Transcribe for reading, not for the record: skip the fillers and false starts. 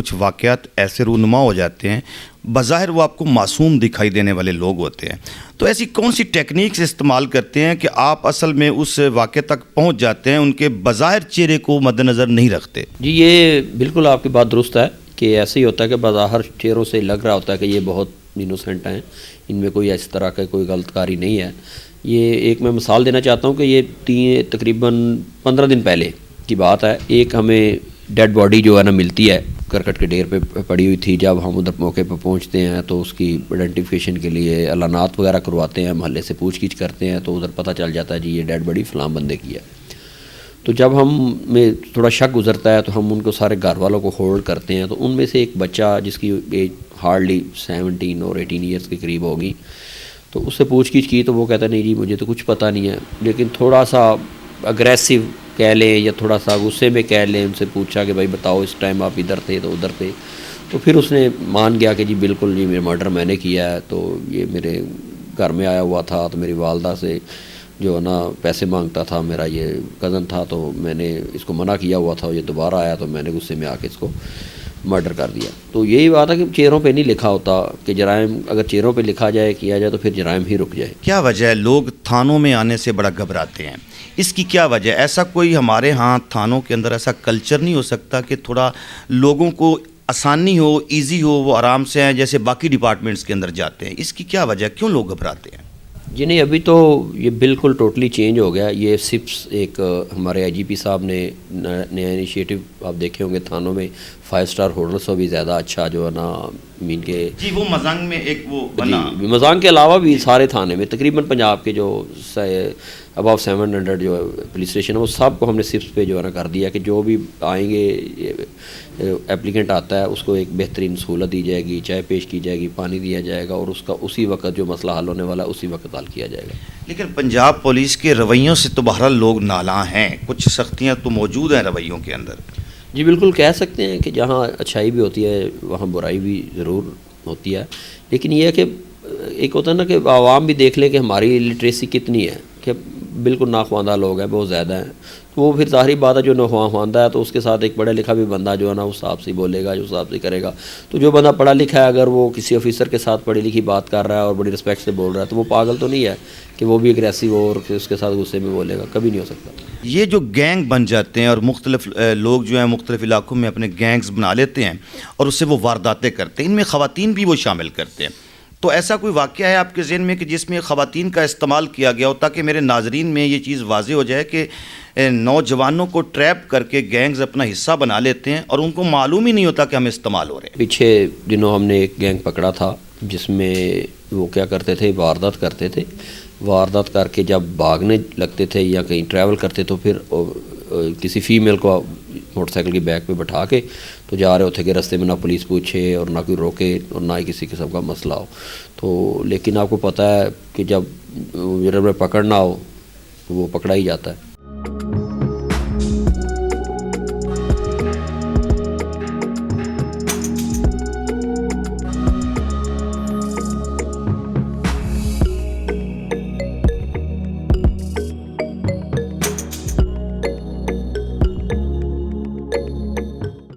کچھ واقعات ایسے رونما ہو جاتے ہیں، بظاہر وہ آپ کو معصوم دکھائی دینے والے لوگ ہوتے ہیں، تو ایسی کون سی ٹیکنیکس استعمال کرتے ہیں کہ آپ اصل میں اس واقعے تک پہنچ جاتے ہیں، ان کے بظاہر چہرے کو مد نظر نہیں رکھتے؟ جی یہ بالکل آپ کی بات درست ہے کہ ایسے ہی ہوتا ہے کہ بظاہر چہروں سے لگ رہا ہوتا ہے کہ یہ بہت انوسینٹ ہیں، ان میں کوئی اس طرح کا کوئی غلط کاری نہیں ہے۔ یہ ایک میں مثال دینا چاہتا ہوں کہ یہ تقریباً 15 دن پہلے کی بات ہے۔ ایک ہمیں ڈیڈ باڈی جو ہے نا ملتی ہے، کرکٹ کے ڈھیر پہ پڑی ہوئی تھی۔ جب ہم ادھر موقع پہ پہنچتے ہیں تو اس کی آئیڈینٹیفیکیشن کے لیے اعلانات وغیرہ کرواتے ہیں، محلے سے پوچھ گچھ کرتے ہیں، تو ادھر پتہ چل جاتا ہے جی یہ ڈیڈ باڈی فلاں بندے کی ہے۔ تو جب ہم میں تھوڑا شک گزرتا ہے تو ہم ان کو سارے گھر والوں کو ہولڈ کرتے ہیں، تو ان میں سے ایک بچہ جس کی ایج ہارڈلی 17 اور 18 ایئرس کے قریب ہوگی، تو اس سے پوچھ گچھ کی تو وہ کہتا ہے نہیں جی مجھے تو کچھ پتہ نہیں ہے، لیکن تھوڑا سا اگریسو کہہ لیں یا تھوڑا سا غصے میں کہہ لیں، ان سے پوچھا کہ بھائی بتاؤ اس ٹائم آپ ادھر تھے تو ادھر تھے، تو پھر اس نے مان گیا کہ جی بالکل جی میرا مرڈر میں نے کیا ہے، تو یہ میرے گھر میں آیا ہوا تھا، تو میری والدہ سے جو ہے نا پیسے مانگتا تھا، میرا یہ کزن تھا، تو میں نے اس کو منع کیا ہوا تھا، یہ دوبارہ آیا تو میں نے غصے میں آ کے اس کو مرڈر کر دیا۔ تو یہی بات ہے کہ چہروں پہ نہیں لکھا ہوتا کہ جرائم اگر چہروں پہ لکھا جائے کیا جائے تو پھر جرائم ہی رک جائے۔ کیا وجہ ہے لوگ تھانوں میں آنے سے بڑا گھبراتے ہیں؟ اس کی کیا وجہ ہے؟ ایسا کوئی ہمارے ہاں تھانوں کے اندر ایسا کلچر نہیں ہو سکتا کہ تھوڑا لوگوں کو آسانی ہو، ایزی ہو، وہ آرام سے ہیں جیسے باقی ڈپارٹمنٹس کے اندر جاتے ہیں؟ اس کی کیا وجہ ہے؟ کیوں لوگ گھبراتے ہیں؟ جی نہیں، ابھی تو یہ بالکل ٹوٹلی چینج ہو گیا۔ یہ سپس ایک ہمارے آئی جی پی صاحب نے نیا انیشیٹو آپ دیکھے ہوں گے تھانوں میں 5 اسٹار ہوٹل سے بھی زیادہ اچھا جو ہے نا مین کے جی وہ مزنگ میں ایک وہ بنا جی مزاگ کے علاوہ بھی سارے تھانے میں تقریباً پنجاب کے جو اباؤ 700 جو پولیس اسٹیشن ہے وہ سب کو ہم نے سپس پہ جو ہے نا کر دیا کہ جو بھی آئیں گے اپلیکنٹ آتا ہے اس کو ایک بہترین سہولت دی جائے گی، چائے پیش کی جائے گی، پانی دیا جائے گا، اور اس کا اسی وقت جو مسئلہ حل ہونے والا ہے اسی وقت حل کیا جائے گا۔ لیکن پنجاب پولیس کے رویوں سے تو بہرحال لوگ نالاں ہیں، کچھ سختیاں تو موجود ہیں رویوں کے اندر۔ جی بالکل کہہ سکتے ہیں کہ جہاں اچھائی بھی ہوتی ہے وہاں برائی بھی ضرور ہوتی ہے، لیکن یہ ہے کہ ایک ہوتا ہے نا کہ عوام بھی دیکھ لے کہ ہماری لٹریسی کتنی ہے، کہ بالکل ناخواندہ لوگ ہیں، بہت زیادہ ہیں، تو وہ پھر ظاہری بات ہے جو ناخواندہ ہے تو اس کے ساتھ ایک پڑھا لکھا بھی بندہ جو ہے نا اس حساب سے بولے گا، جو حساب سے کرے گا۔ تو جو بندہ پڑھا لکھا ہے اگر وہ کسی آفیسر کے ساتھ پڑھی لکھی بات کر رہا ہے اور بڑی رسپیکٹ سے بول رہا ہے تو وہ پاگل تو نہیں ہے کہ وہ بھی اگریسو ہو اور اس کے ساتھ غصے میں بولے گا، کبھی نہیں ہو سکتا۔ یہ جو گینگ بن جاتے ہیں اور مختلف لوگ جو ہیں مختلف علاقوں میں اپنے گینگز بنا لیتے ہیں اور اس سے وہ وارداتیں کرتے ہیں، ان میں خواتین بھی وہ شامل کرتے ہیں، تو ایسا کوئی واقعہ ہے آپ کے ذہن میں کہ جس میں خواتین کا استعمال کیا گیا ہو، تاکہ میرے ناظرین میں یہ چیز واضح ہو جائے کہ نوجوانوں کو ٹریپ کر کے گینگز اپنا حصہ بنا لیتے ہیں اور ان کو معلوم ہی نہیں ہوتا کہ ہم استعمال ہو رہے ہیں؟ پیچھے دنوں ہم نے ایک گینگ پکڑا تھا جس میں وہ کیا کرتے تھے، واردات کرتے تھے، واردات کر کے جب بھاگنے لگتے تھے یا کہیں ٹریول کرتے تو پھر کسی فیمیل کو موٹر سائیکل کی بیک پہ بٹھا کے تو جا رہے ہوتے کہ رستے میں نہ پولیس پوچھے اور نہ کوئی روکے اور نہ ہی کسی قسم کا مسئلہ ہو۔ تو لیکن آپ کو پتہ ہے کہ جب جرم میں پکڑنا ہو تو وہ پکڑا ہی جاتا ہے۔